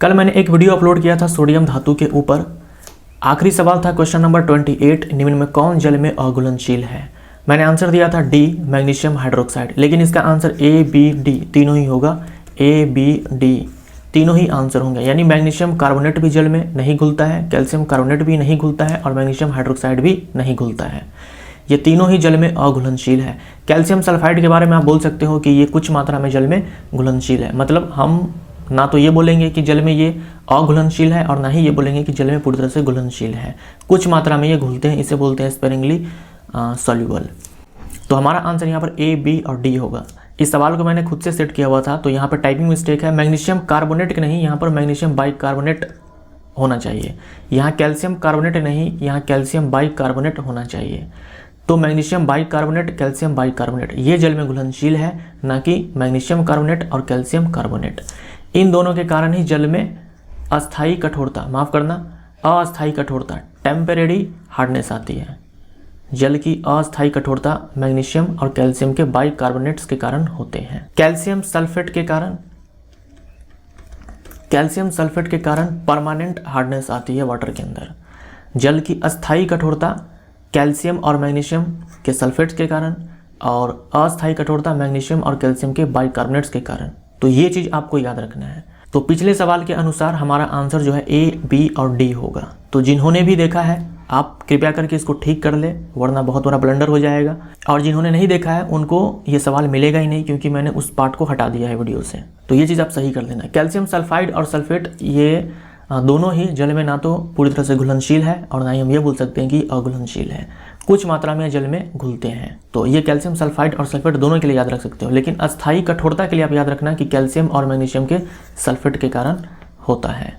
कल मैंने एक वीडियो अपलोड किया था सोडियम धातु के ऊपर। आखिरी सवाल था क्वेश्चन नंबर 28, निम्न में कौन जल में अघुलनशील है। मैंने आंसर दिया था डी, मैग्नीशियम हाइड्रोक्साइड, लेकिन इसका आंसर ए बी डी तीनों ही होगा। ए बी डी तीनों ही आंसर होंगे, यानी मैग्नीशियम कार्बोनेट भी जल में नहीं घुलता है, कैल्शियम कार्बोनेट भी नहीं घुलता है और मैग्नीशियम हाइड्रोक्साइड भी नहीं घुलता है। ये तीनों ही जल में अघुलनशील है। कैल्शियम सल्फाइड के बारे में आप बोल सकते हो कि ये कुछ मात्रा में जल में घुलनशील है, मतलब हम ना तो ये बोलेंगे कि जल में ये अघुलनशील है और ना ही ये बोलेंगे कि जल में पूरी तरह से घुलनशील है। कुछ मात्रा में ये घुलते हैं, इसे बोलते हैं स्पेरिंगली सॉल्युबल। तो हमारा आंसर यहाँ पर ए बी और डी होगा। इस सवाल को मैंने खुद से सेट किया हुआ था, तो यहाँ पर टाइपिंग मिस्टेक है। मैग्नीशियम कार्बोनेट के नहीं, यहाँ पर मैग्नीशियम बाइकार्बोनेट होना चाहिए। यहाँ कैल्शियम कार्बोनेट नहीं, यहाँ कैल्शियम बाइकार्बोनेट होना चाहिए। तो मैग्नीशियम बाइकार्बोनेट, कैल्शियम बाइकार्बोनेट ये जल में घुलनशील है, ना कि मैग्नीशियम कार्बोनेट और कैल्शियम कार्बोनेट। इन दोनों के कारण ही जल में अस्थायी कठोरता, माफ़ करना अस्थायी कठोरता, टेम्परेरी हार्डनेस आती है। जल की अस्थायी कठोरता मैग्नीशियम और कैल्शियम के बाइकार्बोनेट्स के कारण होते हैं। कैल्शियम सल्फेट के कारण परमानेंट हार्डनेस आती है वाटर के अंदर। जल की अस्थायी कठोरता कैल्शियम और मैग्नीशियम के सल्फेट्स के कारण और अस्थायी कठोरता मैग्नीशियम और कैल्शियम के बाइकार्बोनेट्स के कारण। तो ये चीज़ आपको याद रखना है। तो पिछले सवाल के अनुसार हमारा आंसर जो है ए बी और डी होगा। तो जिन्होंने भी देखा है आप कृपया करके इसको ठीक कर ले, वरना बहुत बड़ा ब्लंडर हो जाएगा। और जिन्होंने नहीं देखा है उनको ये सवाल मिलेगा ही नहीं, क्योंकि मैंने उस पार्ट को हटा दिया है वीडियो से। तो ये चीज़ आप सही कर लेना। कैल्शियम सल्फाइड और सल्फेट ये दोनों ही जल में ना तो पूरी तरह से घुलनशील है और ना ही हम ये बोल सकते हैं कि अघुलनशील है। कुछ मात्रा में जल में घुलते हैं। तो ये कैल्शियम सल्फाइड और सल्फेट दोनों के लिए याद रख सकते हो, लेकिन अस्थायी कठोरता के लिए आप याद रखना कि कैल्शियम और मैग्नीशियम के सल्फेट के कारण होता है।